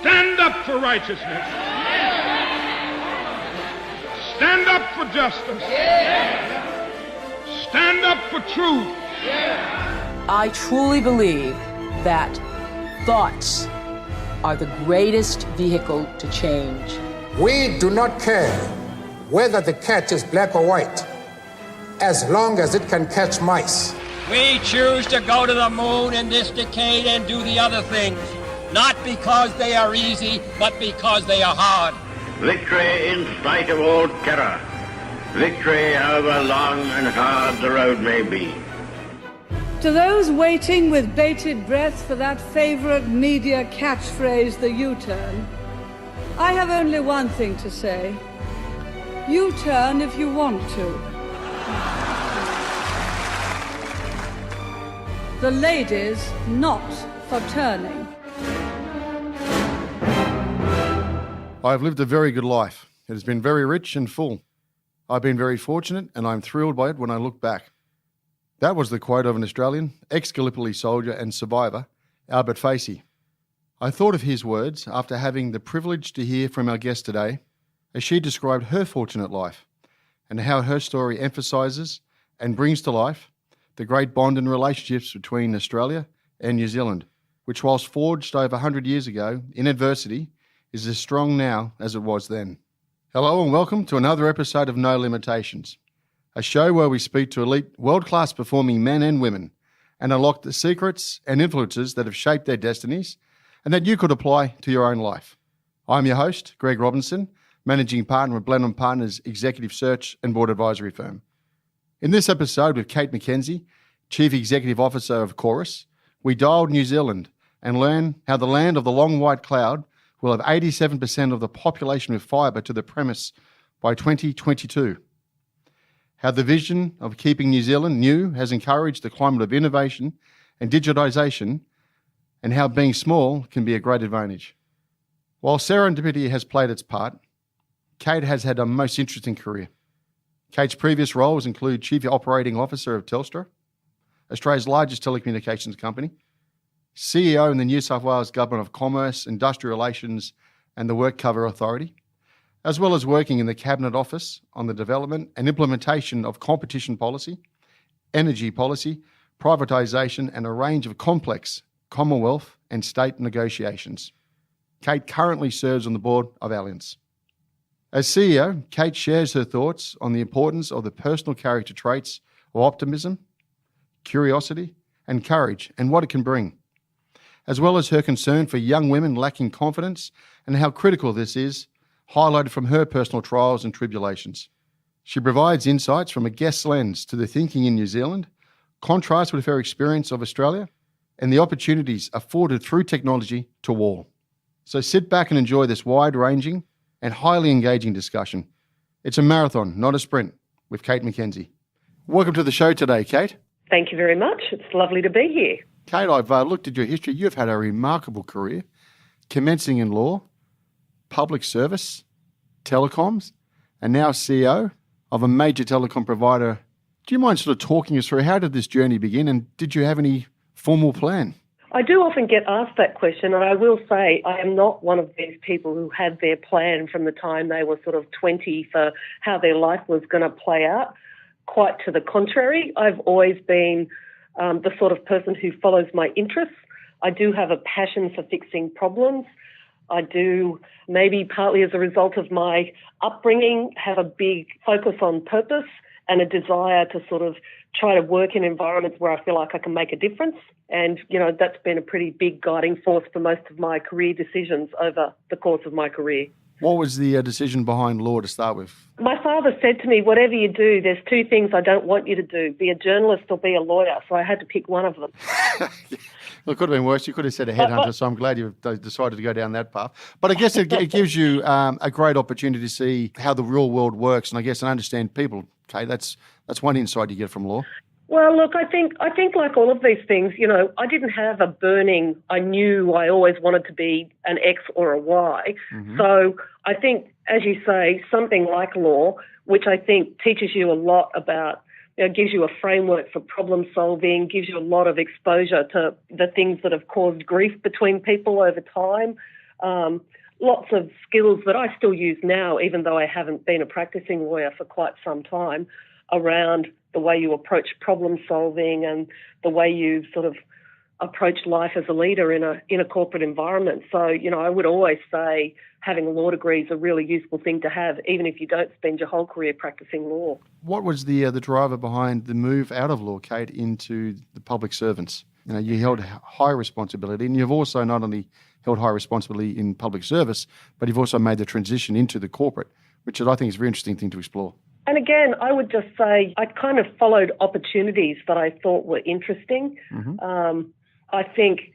Stand up for righteousness. Stand up for justice. Stand up for truth. I truly believe that thoughts are the greatest vehicle to change. We do not care whether the cat is black or white, as long as it can catch mice. We choose to go to the moon in this decade and do the other things, not because they are easy, but because they are hard. Victory in spite of all terror. Victory however long and hard the road may be. To those waiting with bated breath for that favourite media catchphrase, the U-turn, I have only one thing to say. U-turn if you want to. The ladies not for turning. I've lived a very good life. It has been very rich and full. I've been very fortunate and I'm thrilled by it when I look back. That was the quote of an Australian, ex-Gallipoli soldier and survivor, Albert Facey. I thought of his words after having the privilege to hear from our guest today as she described her fortunate life and how her story emphasises and brings to life the great bond and relationships between Australia and New Zealand, which whilst forged over 100 years ago in adversity, is as strong now as it was then. Hello and welcome to another episode of No Limitations, a show where we speak to elite, world-class performing men and women and unlock the secrets and influences that have shaped their destinies and that you could apply to your own life. I'm your host, Greg Robinson, Managing Partner of Blenheim Partners Executive Search and Board Advisory Firm. In this episode with Kate McKenzie, Chief Executive Officer of Chorus, we dialed New Zealand and learn how the land of the long white cloud will have 87% of the population with fibre to the premise by 2022. How the vision of keeping New Zealand new has encouraged the climate of innovation and digitisation, and how being small can be a great advantage. While Serendipity has played its part, Kate has had a most interesting career. Kate's previous roles include Chief Operating Officer of Telstra, Australia's largest telecommunications company, CEO in the New South Wales Government of Commerce, Industrial Relations and the Work Cover Authority, as well as working in the Cabinet Office on the development and implementation of competition policy, energy policy, privatisation and a range of complex Commonwealth and state negotiations. Kate currently serves on the board of Allianz. As CEO, Kate shares her thoughts on the importance of the personal character traits of optimism, curiosity and courage and what it can bring, as well as her concern for young women lacking confidence and how critical this is, highlighted from her personal trials and tribulations. She provides insights from a guest's lens to the thinking in New Zealand, contrasts with her experience of Australia, and the opportunities afforded through technology to all. So sit back and enjoy this wide-ranging and highly engaging discussion. It's a marathon, not a sprint, with Kate McKenzie. Welcome to the show today, Kate. Thank you very much. It's lovely to be here. Kate, I've looked at your history. You've had a remarkable career, commencing in law, public service, telecoms, and now CEO of a major telecom provider. Do you mind sort of talking us through how did this journey begin and did you have any formal plan? I do often get asked that question, and I will say I am not one of these people who had their plan from the time they were sort of 20 for how their life was going to play out. Quite to the contrary, I've always been the sort of person who follows my interests. I do have a passion for fixing problems. I do, maybe partly as a result of my upbringing, have a big focus on purpose and a desire to sort of try to work in environments where I feel like I can make a difference. And, you know, that's been a pretty big guiding force for most of my career decisions over the course of my career. What was the decision behind law to start with? My father said to me, whatever you do, there's two things I don't want you to do, be a journalist or be a lawyer. So I had to pick one of them. Well, it could have been worse. You could have said a headhunter, so I'm glad you've decided to go down that path. But I guess it gives you a great opportunity to see how the real world works and I guess and understand people. Okay, that's one insight you get from law. Well, look, I think like all of these things, you know, I didn't have a burning, I knew I always wanted to be an X or a Y. Mm-hmm. So I think, as you say, something like law, which I think teaches you a lot about, you know, gives you a framework for problem solving, gives you a lot of exposure to the things that have caused grief between people over time, Lots of skills that I still use now, even though I haven't been a practicing lawyer for quite some time, around the way you approach problem solving and the way you sort of approach life as a leader in a corporate environment. So, I would always say having a law degree is a really useful thing to have, even if you don't spend your whole career practicing law. What was the driver behind the move out of law, Kate, into the public servants? You held high responsibility, and you've also not only held high responsibility in public service, but you've also made the transition into the corporate, which I think is a very interesting thing to explore. And again, I would just say I kind of followed opportunities that I thought were interesting. Mm-hmm. I think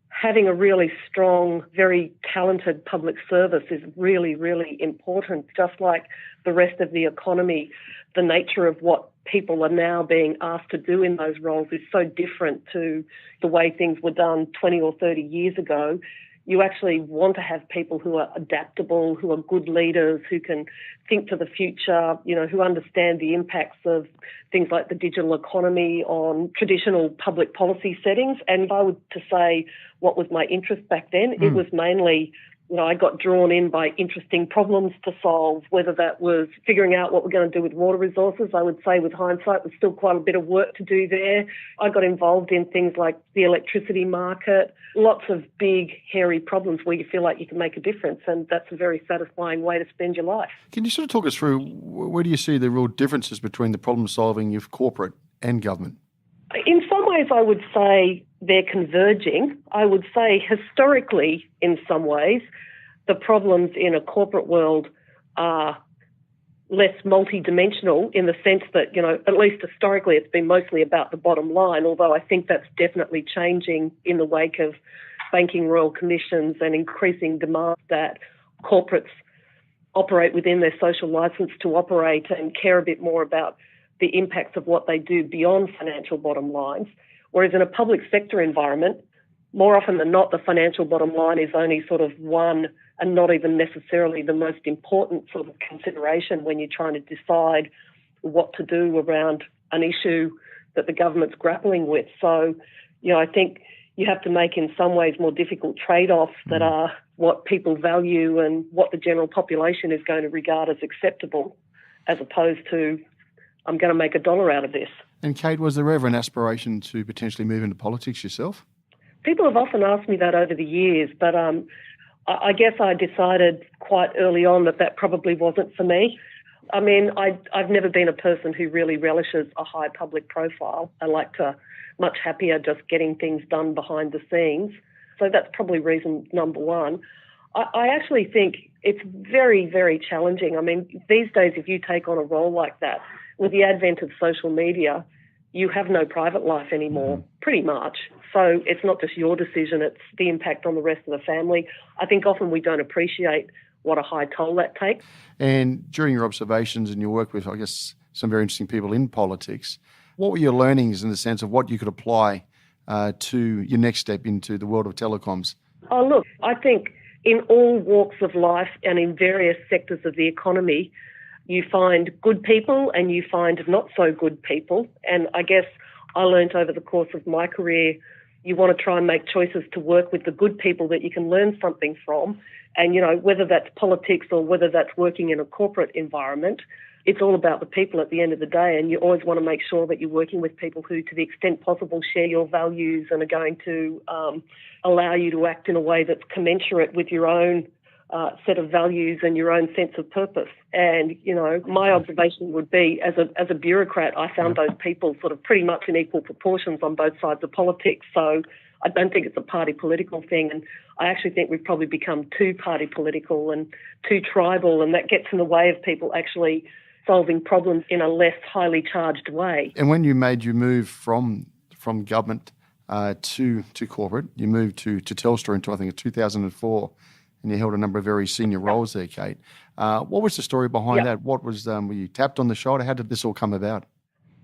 having a really strong, very talented public service is really, really important. Just like the rest of the economy, the nature of what people are now being asked to do in those roles is so different to the way things were done 20 or 30 years ago. You actually want to have people who are adaptable, who are good leaders, who can think to the future, who understand the impacts of things like the digital economy on traditional public policy settings. And if I were to say what was my interest back then, it was mainly, I got drawn in by interesting problems to solve, whether that was figuring out what we're going to do with water resources. I would say with hindsight, there's still quite a bit of work to do there. I got involved in things like the electricity market, lots of big, hairy problems where you feel like you can make a difference, and that's a very satisfying way to spend your life. Can you sort of talk us through where do you see the real differences between the problem solving of corporate and government? In some ways, I would say they're converging. I would say historically, in some ways, the problems in a corporate world are less multidimensional in the sense that, at least historically, it's been mostly about the bottom line, although I think that's definitely changing in the wake of banking royal commissions and increasing demand that corporates operate within their social license to operate and care a bit more about the impacts of what they do beyond financial bottom lines. Whereas in a public sector environment, more often than not, the financial bottom line is only sort of one and not even necessarily the most important sort of consideration when you're trying to decide what to do around an issue that the government's grappling with. So, I think you have to make in some ways more difficult trade-offs that are what people value and what the general population is going to regard as acceptable, as opposed to, I'm going to make $1 out of this. And Kate, was there ever an aspiration to potentially move into politics yourself? People have often asked me that over the years, but I guess I decided quite early on that probably wasn't for me. I mean, I've never been a person who really relishes a high public profile. I like to much happier just getting things done behind the scenes. So that's probably reason number one. I actually think it's very, very challenging. I mean, these days, if you take on a role like that, with the advent of social media, you have no private life anymore, pretty much. So it's not just your decision, it's the impact on the rest of the family. I think often we don't appreciate what a high toll that takes. And during your observations and your work with, I guess, some very interesting people in politics, what were your learnings in the sense of what you could apply to your next step into the world of telecoms? Oh, look, I think in all walks of life and in various sectors of the economy, you find good people and you find not so good people. And I guess I learnt over the course of my career, you want to try and make choices to work with the good people that you can learn something from. And, whether that's politics or whether that's working in a corporate environment, it's all about the people at the end of the day. And you always want to make sure that you're working with people who, to the extent possible, share your values and are going to allow you to act in a way that's commensurate with your own set of values and your own sense of purpose. And, my observation would be, as a bureaucrat, I found those people sort of pretty much in equal proportions on both sides of politics. So I don't think it's a party political thing. And I actually think we've probably become too party political and too tribal, and that gets in the way of people actually solving problems in a less highly charged way. And when you made your move from government to corporate, you moved to Telstra into, I think, 2004, and you held a number of very senior roles there, Kate. What was the story behind that? What was, were you tapped on the shoulder? How did this all come about?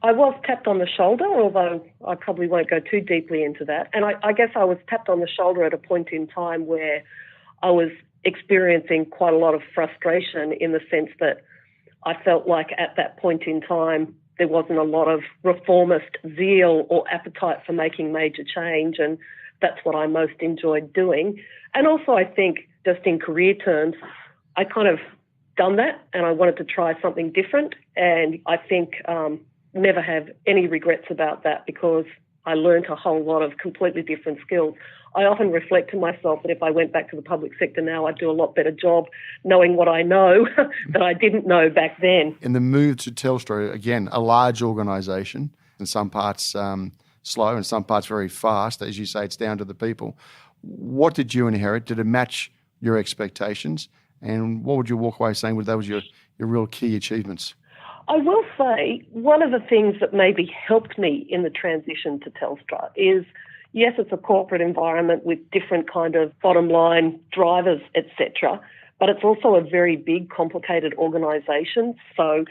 I was tapped on the shoulder, although I probably won't go too deeply into that. And I guess I was tapped on the shoulder at a point in time where I was experiencing quite a lot of frustration, in the sense that I felt like at that point in time there wasn't a lot of reformist zeal or appetite for making major change. And that's what I most enjoyed doing. And also I think just in career terms, I kind of done that and I wanted to try something different. And I think never have any regrets about that because I learned a whole lot of completely different skills. I often reflect to myself that if I went back to the public sector now, I'd do a lot better job knowing what I know that I didn't know back then. In the move to Telstra, again, a large organisation, in some parts slow and some parts very fast. As you say, it's down to the people. What did you inherit? Did it match your expectations? And what would you walk away saying that was your real key achievements? I will say one of the things that maybe helped me in the transition to Telstra is, yes, it's a corporate environment with different kind of bottom line drivers, etc., but it's also a very big, complicated organisation. So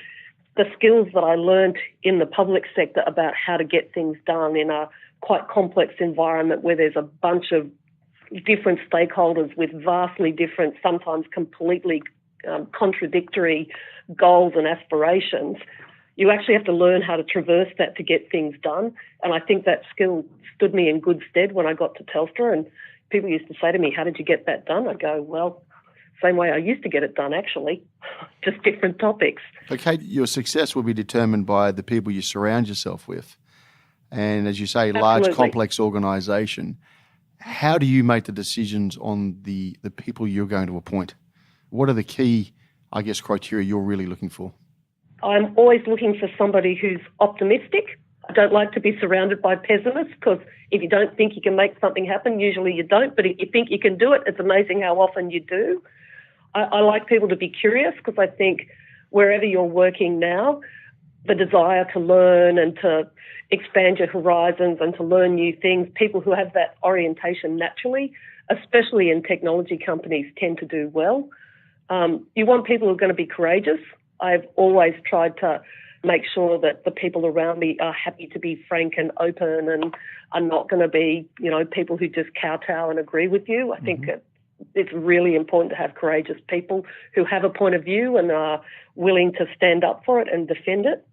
the skills that I learned in the public sector about how to get things done in a quite complex environment where there's a bunch of different stakeholders with vastly different, sometimes completely contradictory goals and aspirations, you actually have to learn how to traverse that to get things done. And I think that skill stood me in good stead when I got to Telstra. And people used to say to me, how did you get that done? I go, well, same way I used to get it done, actually, just different topics. So, Kate, your success will be determined by the people you surround yourself with. And as you say, large, complex organisation. How do you make the decisions on the people you're going to appoint? What are the key, I guess, criteria you're really looking for? I'm always looking for somebody who's optimistic. I don't like to be surrounded by pessimists because if you don't think you can make something happen, usually you don't. But if you think you can do it, it's amazing how often you do. I like people to be curious because I think wherever you're working now, the desire to learn and to expand your horizons and to learn new things, people who have that orientation naturally, especially in technology companies, tend to do well. You want people who are going to be courageous. I've always tried to make sure that the people around me are happy to be frank and open and are not going to be, people who just kowtow and agree with you. I think it's really important to have courageous people who have a point of view and are willing to stand up for it and defend it.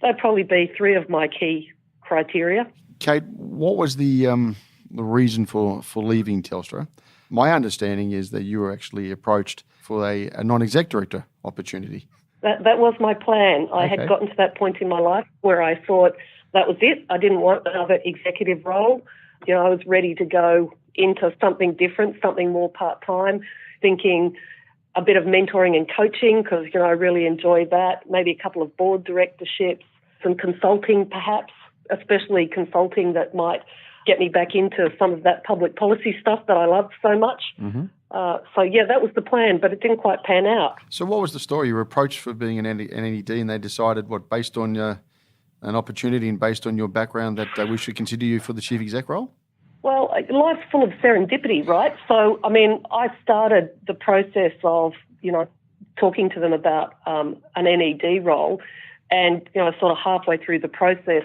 That'd probably be three of my key criteria. Kate, what was the reason for leaving Telstra? My understanding is that you were actually approached for a non-exec director opportunity. That was my plan. I had gotten to that point in my life where I thought that was it. I didn't want another executive role. I was ready to go into something different, something more part-time, thinking a bit of mentoring and coaching because, I really enjoy that, maybe a couple of board directorships, some consulting perhaps, especially consulting that might get me back into some of that public policy stuff that I loved so much. That was the plan, but it didn't quite pan out. So what was the story? You were approached for being an NED and they decided, based on an opportunity and based on your background, that we should consider you for the chief exec role? Well, life's full of serendipity, right? So, I started the process of, talking to them about an NED role and, sort of halfway through the process,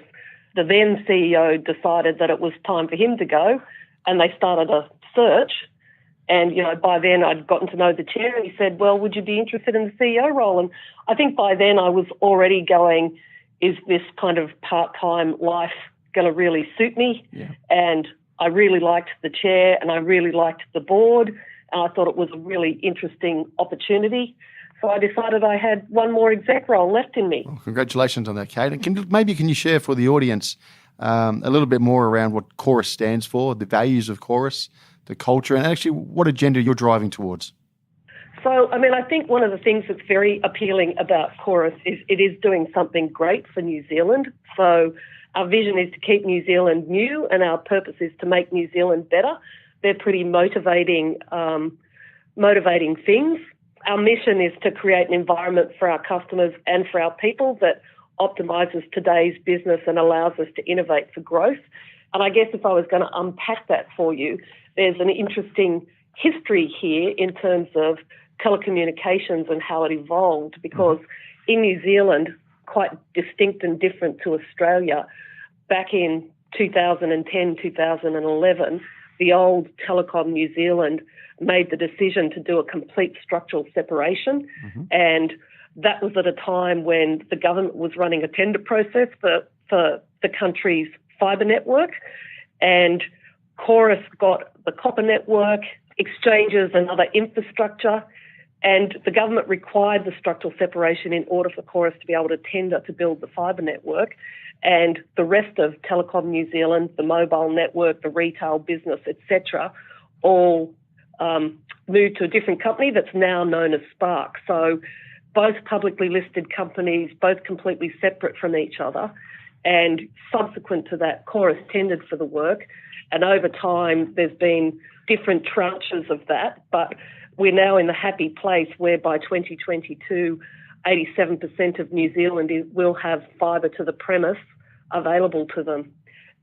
the then CEO decided that it was time for him to go and they started a search. And, by then I'd gotten to know the chair and he said, well, would you be interested in the CEO role? And I think by then I was already going, is this kind of part-time life going to really suit me? Yeah. And I really liked the chair and I really liked the board and I thought it was a really interesting opportunity. So I decided I had one more exec role left in me. Well, congratulations on that, Kate. And can you share for the audience a little bit more around what Chorus stands for, the values of Chorus, the culture, and actually what agenda you're driving towards? So, I think one of the things that's very appealing about Chorus is it is doing something great for New Zealand. So our vision is to keep New Zealand new and our purpose is to make New Zealand better. They're pretty motivating things. Our mission is to create an environment for our customers and for our people that optimises today's business and allows us to innovate for growth. And I guess if I was going to unpack that for you, there's an interesting history here in terms of telecommunications and how it evolved, because in New Zealand, quite distinct and different to Australia, back in 2010, 2011, the old Telecom New Zealand made the decision to do a complete structural separation. And that was at a time when the government was running a tender process for the country's fibre network. And Chorus got the copper network, exchanges and other infrastructure, and the government required the structural separation in order for Chorus to be able to tender to build the fibre network. And the rest of Telecom New Zealand, the mobile network, the retail business, etc., all moved to a different company that's now known as Spark. So both publicly listed companies, both completely separate from each other. And subsequent to that, Chorus tendered for the work. And over time, there's been different tranches of that. But we're now in the happy place where by 2022, 87% of New Zealand will have fibre to the premise available to them.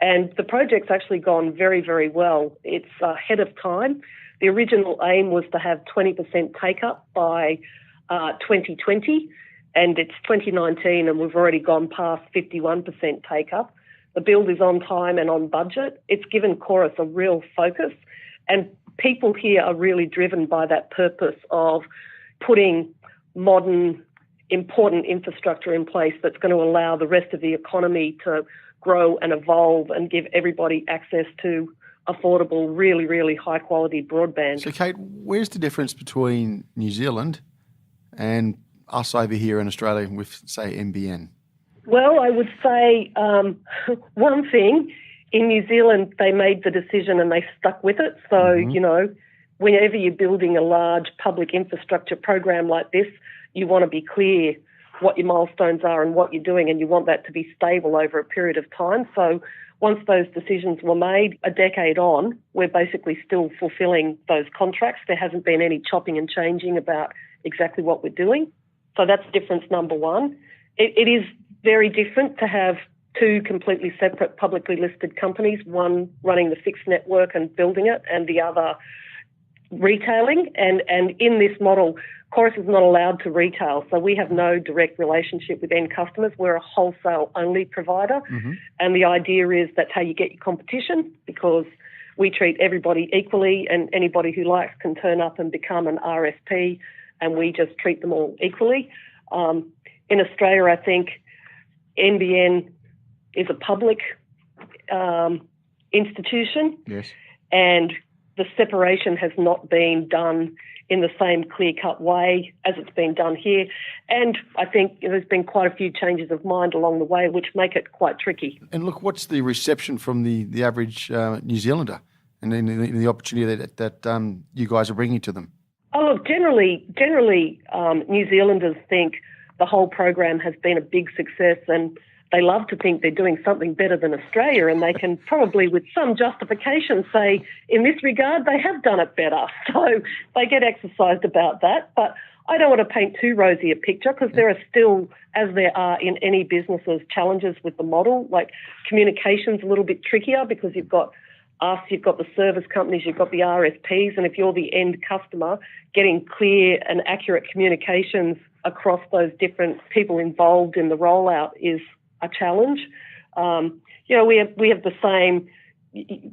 And the project's actually gone very, very well. It's ahead of time. The original aim was to have 20% take-up by 2020, and it's 2019, and we've already gone past 51% take-up. The build is on time and on budget. It's given Chorus a real focus, and people here are really driven by that purpose of putting modern, important infrastructure in place that's going to allow the rest of the economy to grow and evolve and give everybody access to affordable, really, really high-quality broadband. So, Kate, where's the difference between New Zealand and us over here in Australia with, say, NBN? Well, I would say one thing, in New Zealand, they made the decision and they stuck with it. So, you know, whenever you're building a large public infrastructure program like this, you want to be clear what your milestones are and what you're doing, and you want that to be stable over a period of time. So once those decisions were made, a decade on, we're basically still fulfilling those contracts. There hasn't been any chopping and changing about exactly what we're doing. So that's difference number one. It is very different to have two completely separate publicly listed companies, one running the fixed network and building it, and the other retailing. And in this model, Chorus is not allowed to retail, so we have no direct relationship with end customers. We're a wholesale-only provider, and the idea is that's how you get your competition, because we treat everybody equally, and anybody who likes can turn up and become an RSP, and we just treat them all equally. In Australia, I think NBN is a public institution, and the separation has not been done in the same clear-cut way as it's been done here. And I think there's been quite a few changes of mind along the way, which make it quite tricky. And look, what's the reception from the average New Zealander and the opportunity that you guys are bringing to them? Oh, look, generally, New Zealanders think the whole program has been a big success, and they love to think they're doing something better than Australia, and they can probably, with some justification, say, in this regard, they have done it better. So they get exercised about that. But I don't want to paint too rosy a picture, because there are still, as there are in any businesses, challenges with the model. Like communication's a little bit trickier because you've got us, you've got the service companies, you've got the RSPs, and if you're the end customer, getting clear and accurate communications across those different people involved in the rollout is a challenge. You know, we have the same.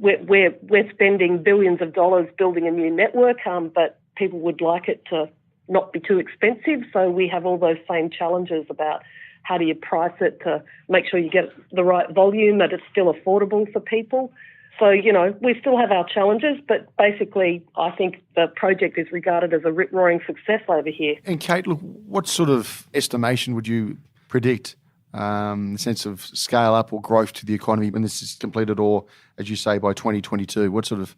We're spending billions of dollars building a new network, but people would like it to not be too expensive. So we have all those same challenges about how do you price it to make sure you get the right volume, that it's still affordable for people. So, you know, we still have our challenges, but basically I think the project is regarded as a rip-roaring success over here. And Kate, look, what sort of estimation would you predict, the sense of scale up or growth to the economy when this is completed, or, as you say, by 2022? What sort of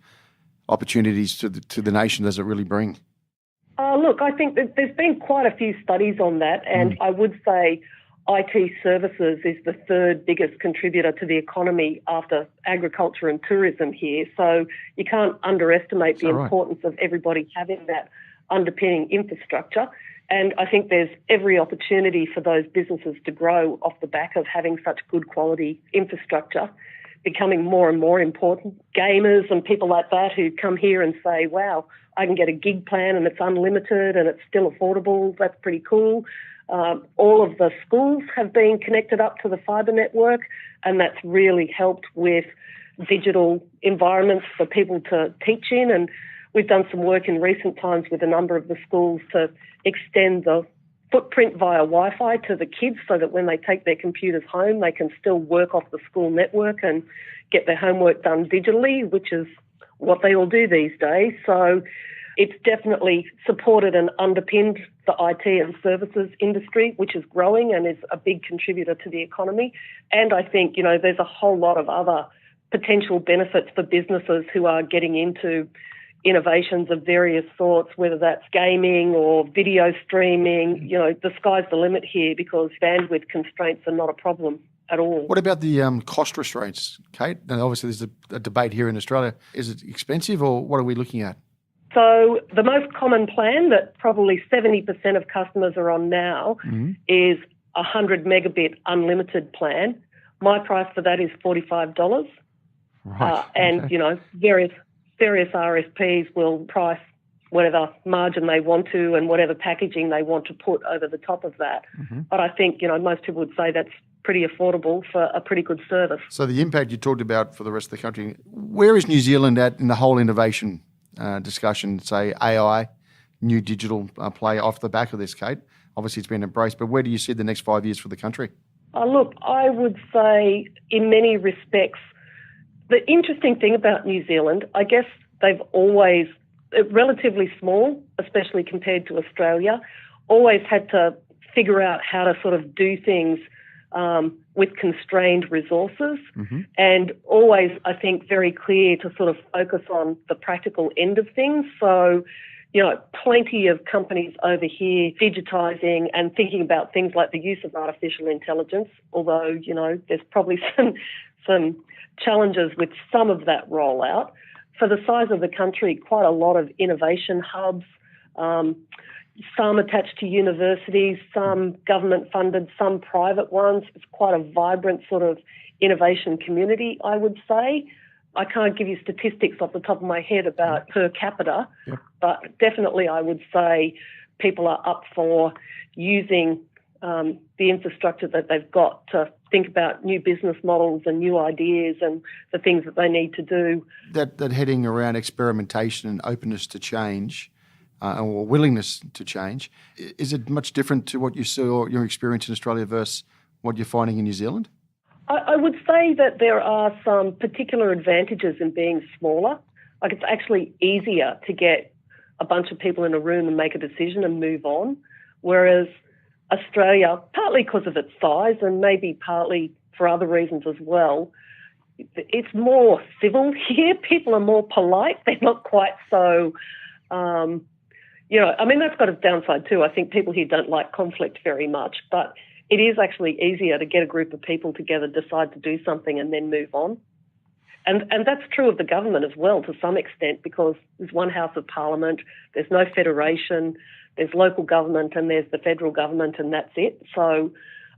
opportunities to the nation does it really bring? Look, I think that there's been quite a few studies on that, and I would say IT services is the third biggest contributor to the economy after agriculture and tourism here. So you can't underestimate the importance of everybody having that underpinning infrastructure. And I think there's every opportunity for those businesses to grow off the back of having such good quality infrastructure, becoming more and more important. Gamers and people like that who come here and say, wow, I can get a gig plan and it's unlimited and it's still affordable. That's pretty cool. All of the schools have been connected up to the fibre network, and that's really helped with digital environments for people to teach in. And we've done some work in recent times with a number of the schools to extend the footprint via Wi-Fi to the kids so that when they take their computers home, they can still work off the school network and get their homework done digitally, which is what they all do these days. So it's definitely supported and underpinned the IT and services industry, which is growing and is a big contributor to the economy. And I think, there's a whole lot of other potential benefits for businesses who are getting into innovations of various sorts, whether that's gaming or video streaming. The sky's the limit here because bandwidth constraints are not a problem at all. What about the cost restraints, Kate? And obviously there's a debate here in Australia. Is it expensive or what are we looking at? So the most common plan that probably 70% of customers are on now is a 100 megabit unlimited plan. My price for that is $45. Right. And, various RSPs will price whatever margin they want to and whatever packaging they want to put over the top of that. But I think, most people would say that's pretty affordable for a pretty good service. So the impact you talked about for the rest of the country, where is New Zealand at in the whole innovation discussion, say AI, new digital play off the back of this, Kate? Obviously it's been embraced, but where do you see the next 5 years for the country? Look, I would say in many respects, the interesting thing about New Zealand, I guess they've always, relatively small, especially compared to Australia, always had to figure out how to sort of do things with constrained resources and always, I think, very clear to sort of focus on the practical end of things. So, plenty of companies over here digitising and thinking about things like the use of artificial intelligence, although, there's probably some challenges with some of that rollout. For the size of the country, quite a lot of innovation hubs, some attached to universities, some government-funded, some private ones. It's quite a vibrant sort of innovation community, I would say. I can't give you statistics off the top of my head about per capita, but definitely I would say people are up for using the infrastructure that they've got to think about new business models and new ideas and the things that they need to do. That heading around experimentation and openness to change, or willingness to change, is it much different to what you saw, your experience in Australia versus what you're finding in New Zealand? I would say that there are some particular advantages in being smaller. Like it's actually easier to get a bunch of people in a room and make a decision and move on, whereas Australia, partly because of its size and maybe partly for other reasons as well, it's more civil here. People are more polite. They're not quite so, that's got its downside too. I think people here don't like conflict very much, but it is actually easier to get a group of people together, decide to do something and then move on. And that's true of the government as well to some extent, because there's one House of Parliament, there's no federation, there's local government and there's the federal government and that's it. So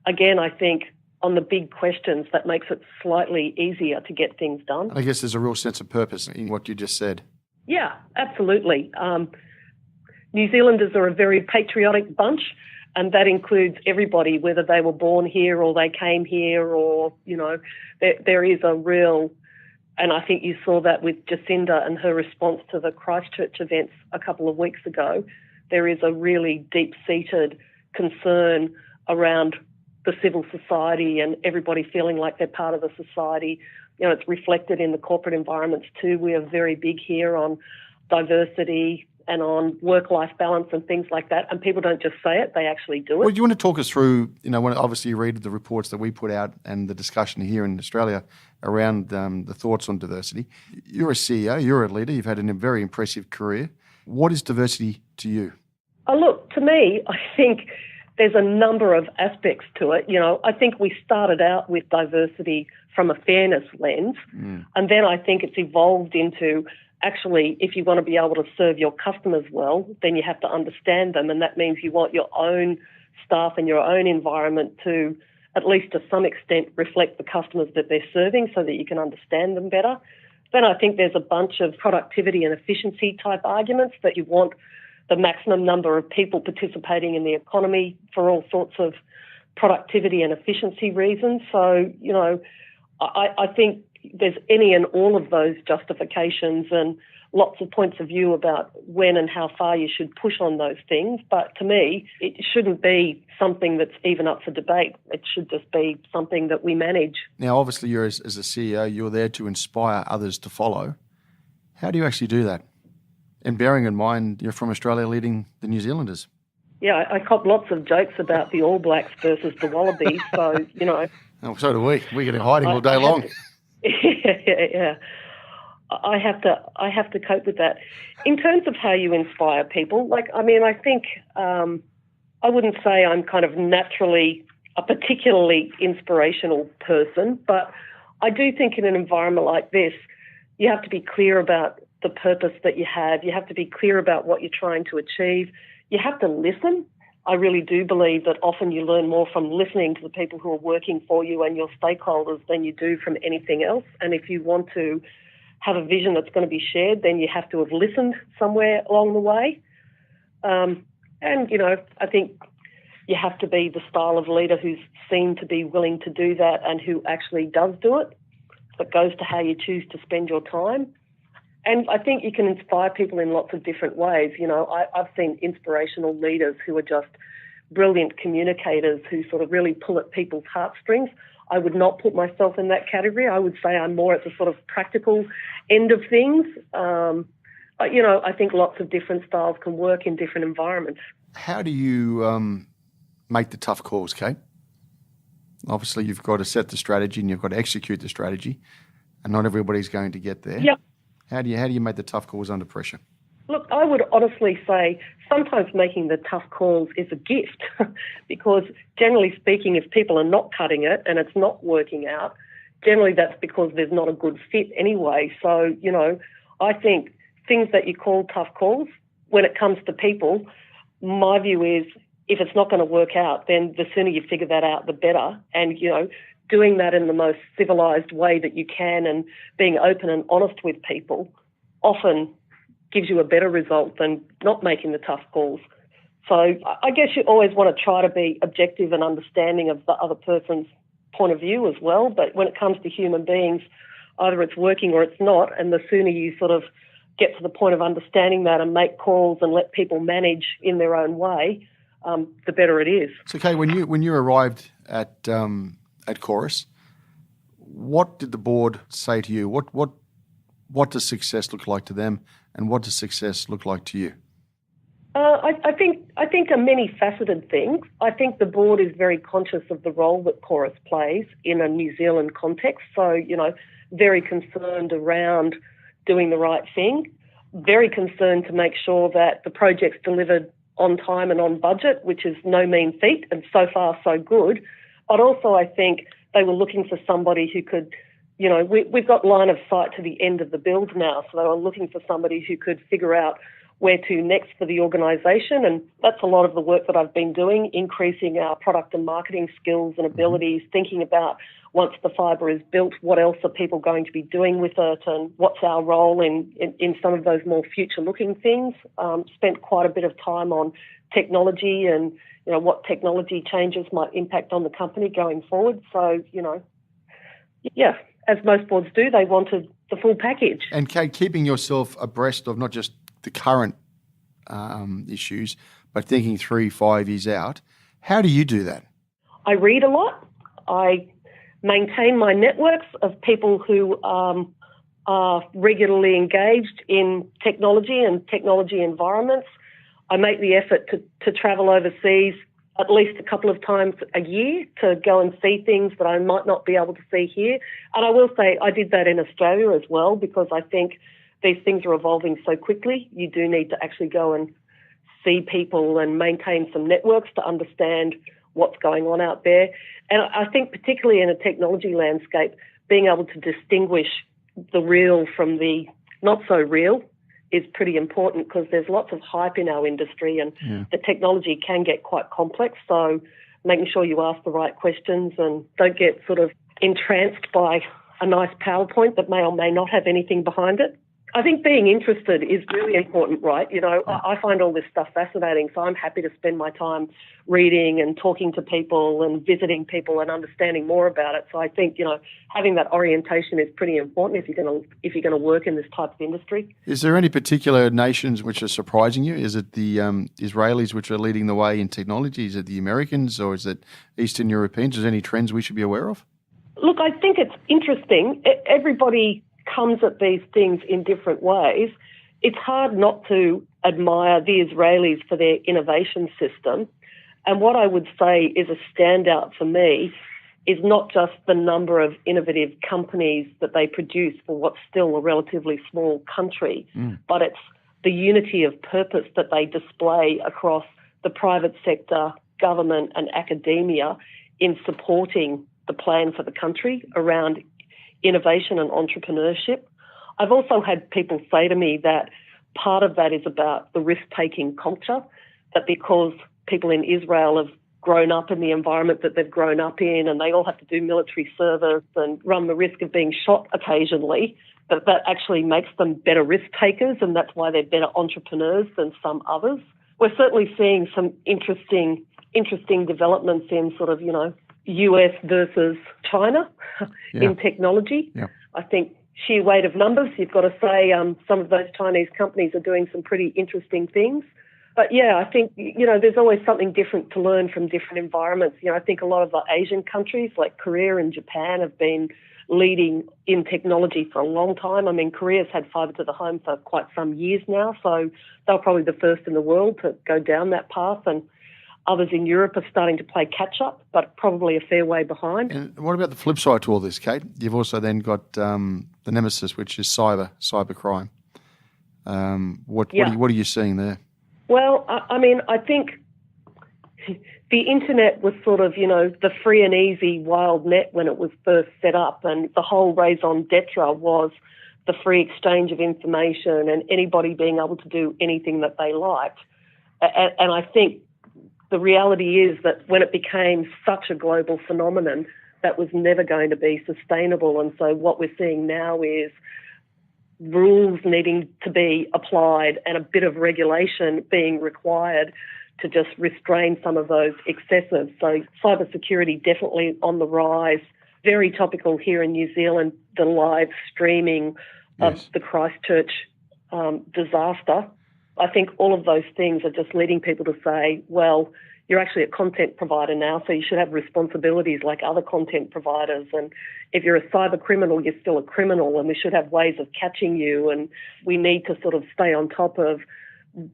again, I think on the big questions that makes it slightly easier to get things done. I guess there's a real sense of purpose in what you just said. Yeah, absolutely. New Zealanders are a very patriotic bunch, and that includes everybody, whether they were born here or they came here or, there is a real, and I think you saw that with Jacinda and her response to the Christchurch events a couple of weeks ago. There is a really deep-seated concern around the civil society and everybody feeling like they're part of the society. It's reflected in the corporate environments too. We are very big here on diversity and on work-life balance and things like that. And people don't just say it, they actually do it. Well, do you want to talk us through, when obviously you read the reports that we put out and the discussion here in Australia around the thoughts on diversity. You're a CEO, you're a leader, you've had a very impressive career. What is diversity to you? Look, to me, I think there's a number of aspects to it. I think we started out with diversity from a fairness lens, and then I think it's evolved into actually, if you want to be able to serve your customers well, then you have to understand them, and that means you want your own staff and your own environment to, at least to some extent, reflect the customers that they're serving so that you can understand them better. Then I think there's a bunch of productivity and efficiency type arguments that you want the maximum number of people participating in the economy for all sorts of productivity and efficiency reasons. So, I think there's any and all of those justifications and lots of points of view about when and how far you should push on those things. But to me, it shouldn't be something that's even up for debate. It should just be something that we manage. Now, obviously, you're as a CEO, you're there to inspire others to follow. How do you actually do that? And bearing in mind, you're from Australia leading the New Zealanders. Yeah, I cop lots of jokes about the All Blacks versus the Wallabies, so, you know. Oh, so do we. We get in hiding all day long. Yeah. I have to cope with that. In terms of how you inspire people, I think I wouldn't say I'm kind of naturally a particularly inspirational person, but I do think in an environment like this, you have to be clear about the purpose that you have. You have to be clear about what you're trying to achieve. You have to listen. I really do believe that often you learn more from listening to the people who are working for you and your stakeholders than you do from anything else. And if you want to have a vision that's going to be shared, then you have to have listened somewhere along the way. I think you have to be the style of leader who's seen to be willing to do that and who actually does do it. It goes to how you choose to spend your time. And I think you can inspire people in lots of different ways. I've seen inspirational leaders who are just brilliant communicators who sort of really pull at people's heartstrings. I would not put myself in that category. I would say I'm more at the sort of practical end of things. I think lots of different styles can work in different environments. How do you make the tough calls, Kate? Obviously, you've got to set the strategy and you've got to execute the strategy, and not everybody's going to get there. Yep. How do you make the tough calls under pressure? Look, I would honestly say sometimes making the tough calls is a gift because generally speaking, if people are not cutting it and it's not working out, generally that's because there's not a good fit anyway. So, I think things that you call tough calls, when it comes to people, my view is if it's not going to work out, then the sooner you figure that out, the better. And, doing that in the most civilised way that you can and being open and honest with people often gives you a better result than not making the tough calls. So I guess you always want to try to be objective and understanding of the other person's point of view as well. But when it comes to human beings, either it's working or it's not. And the sooner you sort of get to the point of understanding that and make calls and let people manage in their own way, the better it is. So, Kate, when you arrived at Chorus, what did the board say to you? What does success look like to them, and what does success look like to you? I think a many-faceted thing. I think the board is very conscious of the role that Chorus plays in a New Zealand context. So, very concerned around doing the right thing, very concerned to make sure that the project's delivered on time and on budget, which is no mean feat, and so far so good. But also I think they were looking for somebody who could, we've got line of sight to the end of the build now, so they were looking for somebody who could figure out where to next for the organisation, and that's a lot of the work that I've been doing, increasing our product and marketing skills and abilities, thinking about once the fibre is built, what else are people going to be doing with it, and what's our role in some of those more future-looking things. Spent quite a bit of time on technology and what technology changes might impact on the company going forward. So, as most boards do, they wanted the full package. And Kate, keeping yourself abreast of not just the current issues, but thinking 3-5 years out, how do you do that? I read a lot. I maintain my networks of people who are regularly engaged in technology and technology environments. I make the effort to travel overseas at least a couple of times a year to go and see things that I might not be able to see here. And I will say I did that in Australia as well, because I think these things are evolving so quickly. You do need to actually go and see people and maintain some networks to understand what's going on out there. And I think particularly in a technology landscape, being able to distinguish the real from the not so real is pretty important, because there's lots of hype in our industry and the technology can get quite complex. So making sure you ask the right questions and don't get sort of entranced by a nice PowerPoint that may or may not have anything behind it. I think being interested is really important, right? You know, I find all this stuff fascinating, so I'm happy to spend my time reading and talking to people and visiting people and understanding more about it. So I think, you know, having that orientation is pretty important if you're going to work in this type of industry. Is there any particular nations which are surprising you? Is it the Israelis which are leading the way in technology? Is it the Americans, or is it Eastern Europeans? Is there any trends we should be aware of? Look, I think it's interesting. Everybody comes at these things in different ways. It's hard not to admire the Israelis for their innovation system. And what I would say is a standout for me is not just the number of innovative companies that they produce for what's still a relatively small country, but it's the unity of purpose that they display across the private sector, government and academia in supporting the plan for the country around innovation and entrepreneurship. I've also had people say to me that part of that is about the risk-taking culture, that because people in Israel have grown up in the environment that they've grown up in and they all have to do military service and run the risk of being shot occasionally, that actually makes them better risk-takers, and that's why they're better entrepreneurs than some others. We're certainly seeing some interesting developments in sort of, you know, US versus China in technology. Yeah. I think sheer weight of numbers, you've got to say some of those Chinese companies are doing some pretty interesting things. But yeah, I think, you know, there's always something different to learn from different environments. You know, I think a lot of the Asian countries like Korea and Japan have been leading in technology for a long time. I mean, Korea's had fibre to the home for quite some years now, so they're probably the first in the world to go down that path, and others in Europe are starting to play catch-up, but probably a fair way behind. And what about the flip side to all this, Kate? You've also then got the nemesis, which is cybercrime. What are you seeing there? Well, I mean, I think the internet was sort of, you know, the free and easy wild net when it was first set up, and the whole raison d'etre was the free exchange of information and anybody being able to do anything that they liked. And I think the reality is that when it became such a global phenomenon, that was never going to be sustainable. And so what we're seeing now is rules needing to be applied and a bit of regulation being required to just restrain some of those excesses. So cybersecurity definitely on the rise. Very topical here in New Zealand, the live streaming of the Christchurch disaster. I think all of those things are just leading people to say, well, you're actually a content provider now, so you should have responsibilities like other content providers. And if you're a cyber criminal, you're still a criminal, and we should have ways of catching you. And we need to sort of stay on top of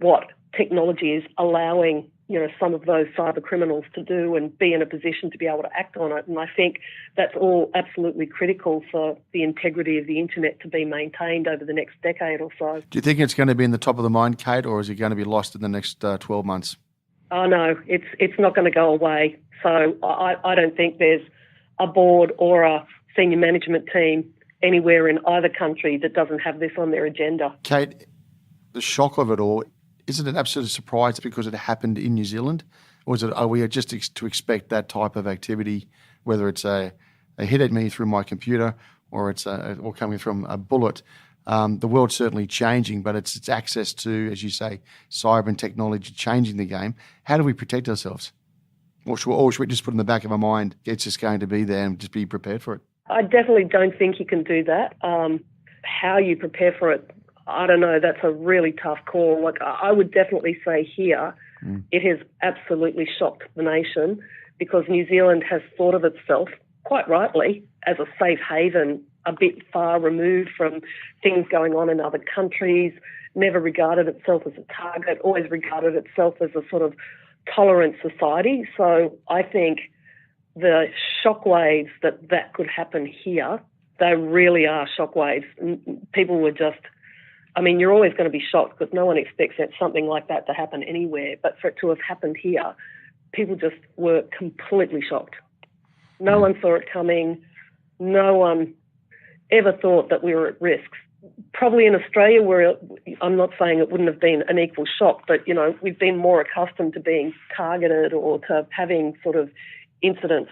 what technology is allowing, you know, some of those cyber criminals to do and be in a position to be able to act on it. And I think that's all absolutely critical for the integrity of the internet to be maintained over the next decade or so. Do you think it's going to be in the top of the mind, Kate, or is it going to be lost in the next 12 months? Oh, no, it's not going to go away. So I don't think there's a board or a senior management team anywhere in either country that doesn't have this on their agenda. Kate, the shock of it all, is it an absolute surprise because it happened in New Zealand? Or are we just to expect that type of activity, whether it's a hit at me through my computer or it's or coming from a bullet? The world's certainly changing, but it's access to, as you say, cyber and technology changing the game. How do we protect ourselves? Or should we just put in the back of our mind, it's just going to be there and just be prepared for it? I definitely don't think you can do that. How you prepare for it, I don't know. That's a really tough call. Like, I would definitely say here, it has absolutely shocked the nation because New Zealand has thought of itself, quite rightly, as a safe haven, a bit far removed from things going on in other countries, never regarded itself as a target, always regarded itself as a sort of tolerant society. So I think the shockwaves that could happen here, they really are shockwaves. People were just, I mean, you're always going to be shocked because no one expects something like that to happen anywhere. But for it to have happened here, people just were completely shocked. No one saw it coming. No one ever thought that we were at risk. Probably in Australia, where I'm not saying it wouldn't have been an equal shock, but, you know, we've been more accustomed to being targeted or to having sort of incidents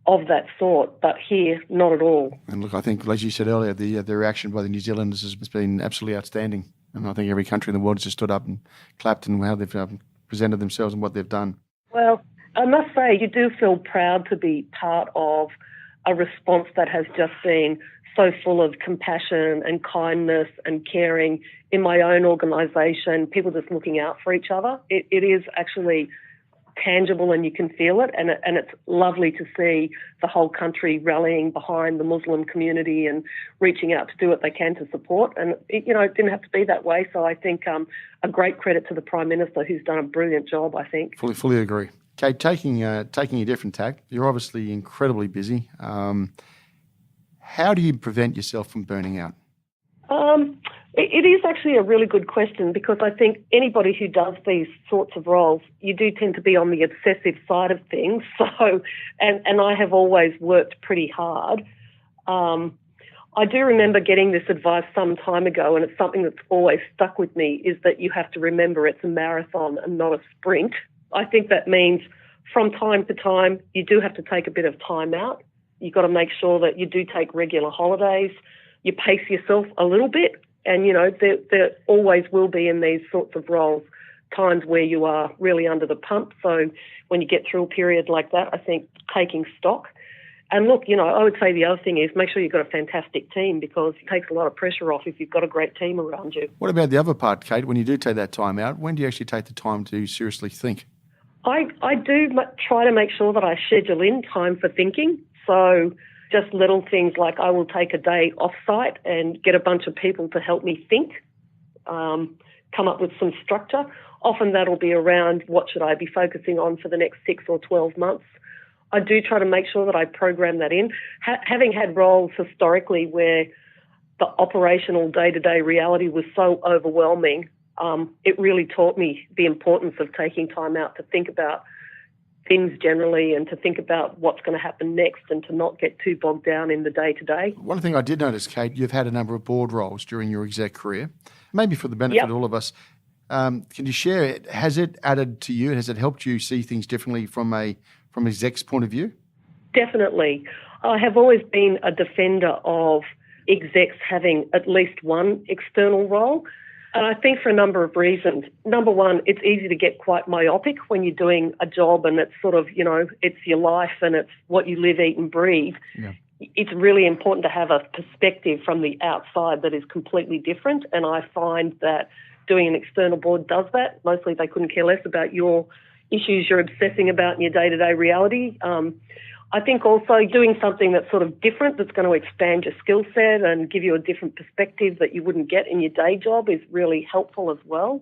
of that sort, but here, not at all. And look, I think, as you said earlier, the reaction by the New Zealanders has been absolutely outstanding. And I think every country in the world has just stood up and clapped and how they've presented themselves and what they've done. Well, I must say, you do feel proud to be part of a response that has just been so full of compassion and kindness and caring in my own organisation, people just looking out for each other. It is actually tangible and you can feel it, and it's lovely to see the whole country rallying behind the Muslim community and reaching out to do what they can to support. And it didn't have to be that way. So I think a great credit to the Prime Minister, who's done a brilliant job, I think. Fully agree. Kate, taking a different tack, you're obviously incredibly busy. How do you prevent yourself from burning out? It is actually a really good question, because I think anybody who does these sorts of roles, you do tend to be on the obsessive side of things. So, and I have always worked pretty hard. I do remember getting this advice some time ago, and it's something that's always stuck with me, is that you have to remember it's a marathon and not a sprint. I think that means from time to time, you do have to take a bit of time out. You've got to make sure that you do take regular holidays. You pace yourself a little bit. And, there always will be in these sorts of roles times where you are really under the pump. So when you get through a period like that, I think taking stock. And look, I would say the other thing is make sure you've got a fantastic team, because it takes a lot of pressure off if you've got a great team around you. What about the other part, Kate? When you do take that time out, when do you actually take the time to seriously think? I do try to make sure that I schedule in time for thinking. So just little things like I will take a day off-site and get a bunch of people to help me think, come up with some structure. Often that'll be around what should I be focusing on for the next 6 or 12 months. I do try to make sure that I program that in. Having had roles historically where the operational day-to-day reality was so overwhelming, it really taught me the importance of taking time out to think about things generally and to think about what's going to happen next and to not get too bogged down in the day-to-day. One thing I did notice, Kate, you've had a number of board roles during your exec career, maybe for the benefit of all of us. Can you share it? Has it added to you? Has it helped you see things differently from an exec's point of view? Definitely. I have always been a defender of execs having at least one external role. And I think for a number of reasons. Number one, it's easy to get quite myopic when you're doing a job and it's sort of, it's your life and it's what you live, eat and breathe. Yeah. It's really important to have a perspective from the outside that is completely different. And I find that doing an external board does that. Mostly they couldn't care less about your issues you're obsessing about in your day-to-day reality. I think also doing something that's sort of different, that's going to expand your skill set and give you a different perspective that you wouldn't get in your day job is really helpful as well.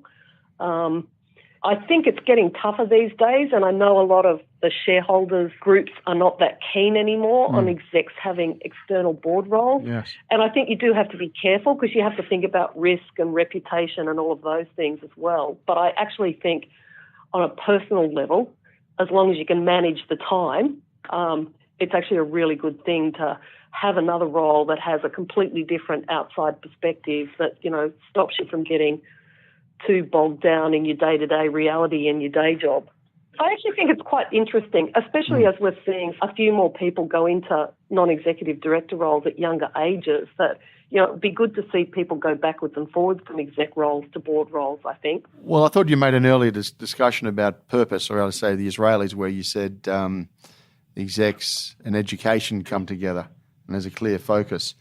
I think it's getting tougher these days, and I know a lot of the shareholders groups are not that keen anymore on execs having external board roles. Yes. And I think you do have to be careful, because you have to think about risk and reputation and all of those things as well. But I actually think on a personal level, as long as you can manage the time, it's actually a really good thing to have another role that has a completely different outside perspective that, stops you from getting too bogged down in your day-to-day reality and your day job. I actually think it's quite interesting, especially as we're seeing a few more people go into non-executive director roles at younger ages, that, it'd be good to see people go backwards and forwards from exec roles to board roles, I think. Well, I thought you made an earlier discussion about purpose, or I would say the Israelis, where you said execs and education come together and there's a clear focus.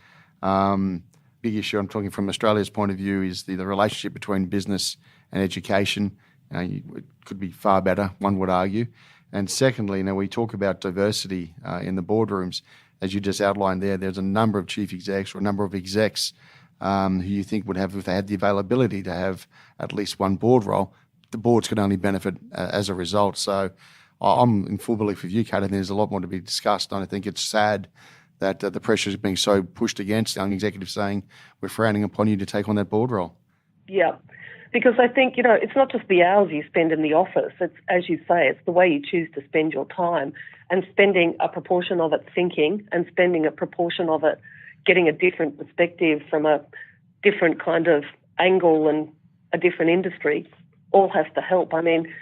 Big issue, I'm talking from Australia's point of view, is the relationship between business and education. It could be far better, one would argue. And secondly, we talk about diversity in the boardrooms. As you just outlined there's a number of chief execs or a number of execs who you think would have, if they had the availability to have at least one board role, the boards could only benefit as a result. So I'm in full belief with you, Kate. I think there's a lot more to be discussed, and I think it's sad that the pressure is being so pushed against young executives, saying we're frowning upon you to take on that board role. Yeah, because I think, it's not just the hours you spend in the office. It's, as you say, it's the way you choose to spend your time, and spending a proportion of it thinking and spending a proportion of it getting a different perspective from a different kind of angle and a different industry all has to help. I mean,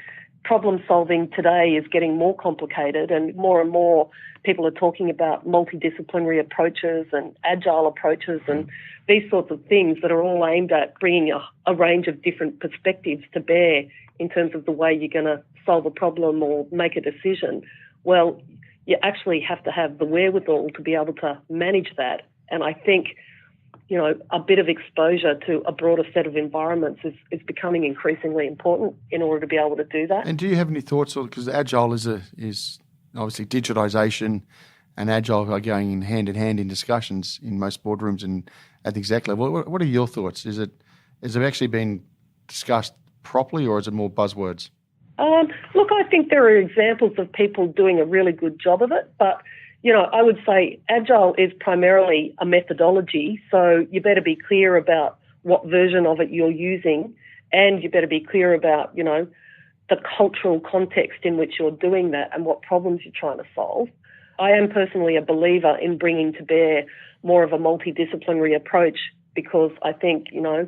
problem solving today is getting more complicated, and more people are talking about multidisciplinary approaches and agile approaches and these sorts of things that are all aimed at bringing a range of different perspectives to bear in terms of the way you're going to solve a problem or make a decision. Well, you actually have to have the wherewithal to be able to manage that. And I think, you know, a bit of exposure to a broader set of environments is becoming increasingly important in order to be able to do that. And do you have any thoughts, because Agile is obviously digitisation and Agile are going in hand in discussions in most boardrooms and at the exec level. What are your thoughts? Has it actually been discussed properly, or is it more buzzwords? Look, I think there are examples of people doing a really good job of it, but you know, I would say Agile is primarily a methodology, so you better be clear about what version of it you're using, and you better be clear about, you know, the cultural context in which you're doing that and what problems you're trying to solve. I am personally a believer in bringing to bear more of a multidisciplinary approach, because I think, you know,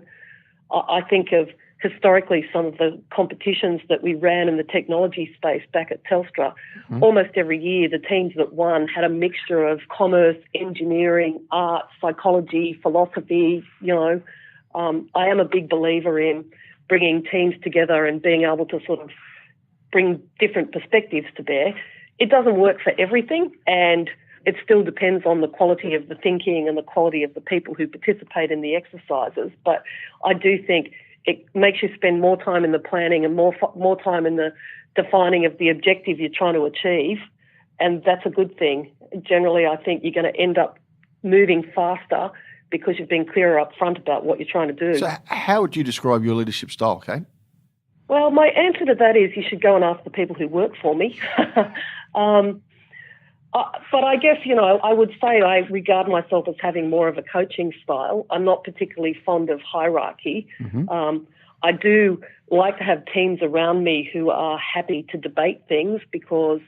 I think of historically some of the competitions that we ran in the technology space back at Telstra. Almost every year the teams that won had a mixture of commerce, engineering, art, psychology, philosophy. You know, I am a big believer in bringing teams together and being able to sort of bring different perspectives to bear. It doesn't work for everything, and it still depends on the quality of the thinking and the quality of the people who participate in the exercises. But I do think it makes you spend more time in the planning and more time in the defining of the objective you're trying to achieve, and that's a good thing. Generally, I think you're going to end up moving faster because you've been clearer up front about what you're trying to do. So how would you describe your leadership style, Kate? Well, my answer to that is you should go and ask the people who work for me. But I guess, you know, I would say I regard myself as having more of a coaching style. I'm not particularly fond of hierarchy. I do like to have teams around me who are happy to debate things, because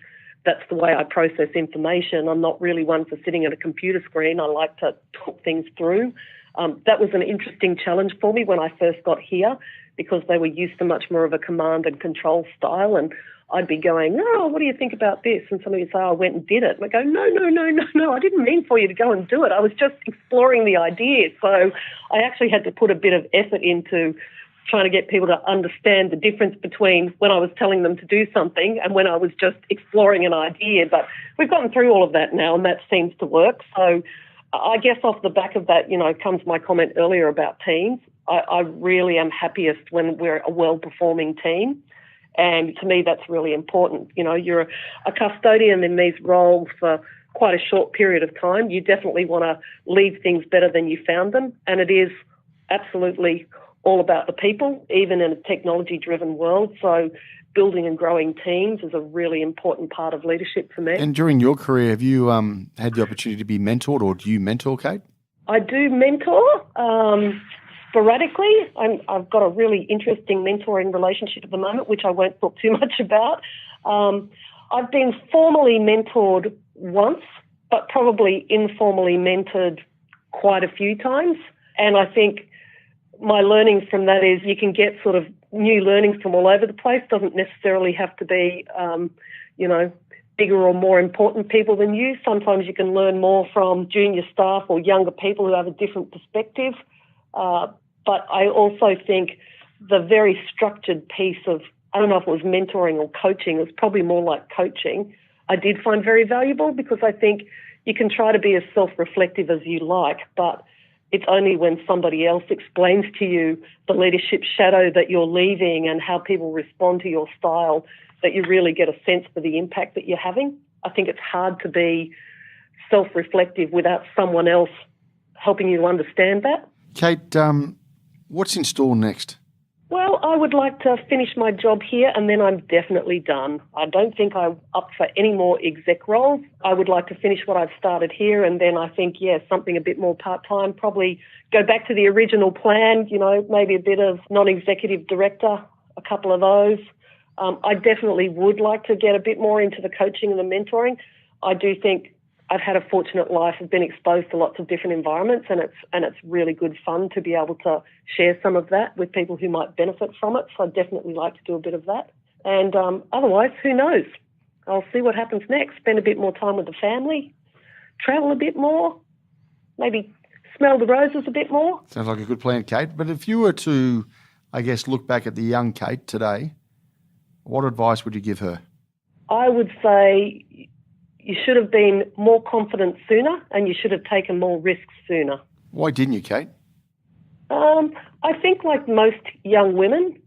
that's the way I process information. I'm not really one for sitting at a computer screen. I like to talk things through. That was an interesting challenge for me when I first got here, because they were used to much more of a command and control style, and I'd be going, oh, what do you think about this? And somebody would say, I went and did it. And I go, no, I didn't mean for you to go and do it. I was just exploring the idea. So I actually had to put a bit of effort into trying to get people to understand the difference between when I was telling them to do something and when I was just exploring an idea. But we've gotten through all of that now, and that seems to work. So I guess off the back of that, you know, comes my comment earlier about teams. I really am happiest when we're a well-performing team. And to me, that's really important. You know, you're a custodian in these roles for quite a short period of time. You definitely want to leave things better than you found them. And it is absolutely all about the people, even in a technology-driven world. So building and growing teams is a really important part of leadership for me. And during your career, have you had the opportunity to be mentored, or do you mentor, Kate? I do mentor sporadically. I've got a really interesting mentoring relationship at the moment, which I won't talk too much about. I've been formally mentored once, but probably informally mentored quite a few times. And I think my learnings from that is you can get sort of new learnings from all over the place. Doesn't necessarily have to be, you know, bigger or more important people than you. Sometimes you can learn more from junior staff or younger people who have a different perspective. But I also think the very structured piece of, I don't know if it was mentoring or coaching, it was probably more like coaching, I did find very valuable, because I think you can try to be as self-reflective as you like, but it's only when somebody else explains to you the leadership shadow that you're leaving and how people respond to your style that you really get a sense for the impact that you're having. I think it's hard to be self-reflective without someone else helping you understand that. Kate, what's in store next? Well, I would like to finish my job here, and then I'm definitely done. I don't think I'm up for any more exec roles. I would like to finish what I've started here, and then I think, something a bit more part-time, probably go back to the original plan, you know, maybe a bit of non-executive director, a couple of those. I definitely would like to get a bit more into the coaching and the mentoring. I do think I've had a fortunate life. I've been exposed to lots of different environments, and it's really good fun to be able to share some of that with people who might benefit from it. So I'd definitely like to do a bit of that. And otherwise, who knows? I'll see what happens next. Spend a bit more time with the family, travel a bit more, maybe smell the roses a bit more. Sounds like a good plan, Kate. But if you were to, I guess, look back at the young Kate today, what advice would you give her? I would say you should have been more confident sooner and you should have taken more risks sooner. Why didn't you, Kate? I think like most young women,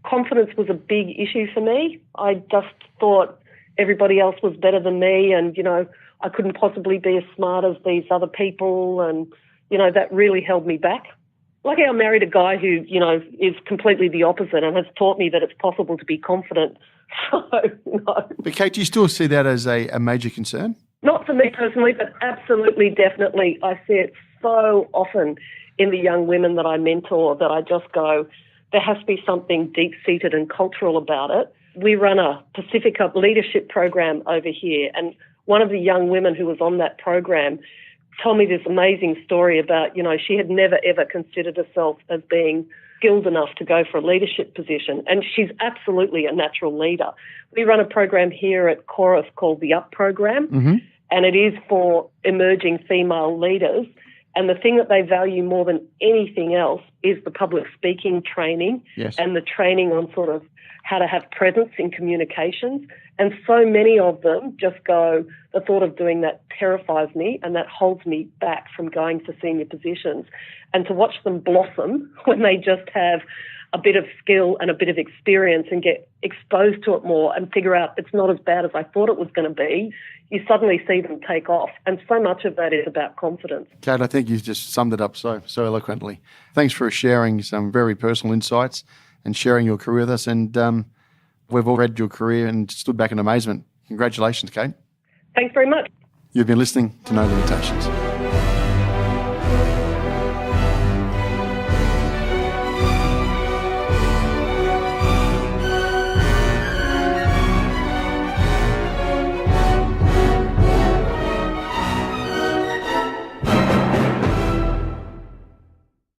confidence was a big issue for me. I just thought everybody else was better than me and, I couldn't possibly be as smart as these other people and, that really held me back. Luckily, I married a guy who, is completely the opposite and has taught me that it's possible to be confident. So, no. But Kate, do you still see that as a major concern? Not for me personally, but absolutely, definitely. I see it so often in the young women that I mentor that I just go, there has to be something deep-seated and cultural about it. We run a Pacifica leadership program over here, and one of the young women who was on that program told me this amazing story about, she had never, ever considered herself as being skilled enough to go for a leadership position, and she's absolutely a natural leader. We run a program here at Chorus called the UP program, and it is for emerging female leaders. And the thing that they value more than anything else is the public speaking training and the training on sort of how to have presence in communications. And so many of them just go, the thought of doing that terrifies me and that holds me back from going for senior positions. And to watch them blossom when they just have a bit of skill and a bit of experience and get exposed to it more and figure out it's not as bad as I thought it was going to be, you suddenly see them take off. And so much of that is about confidence. Kate, I think you just summed it up so eloquently. Thanks for sharing some very personal insights and sharing your career with us. And we've all read your career and stood back in amazement. Congratulations, Kate. Thanks very much. You've been listening to No Limitations.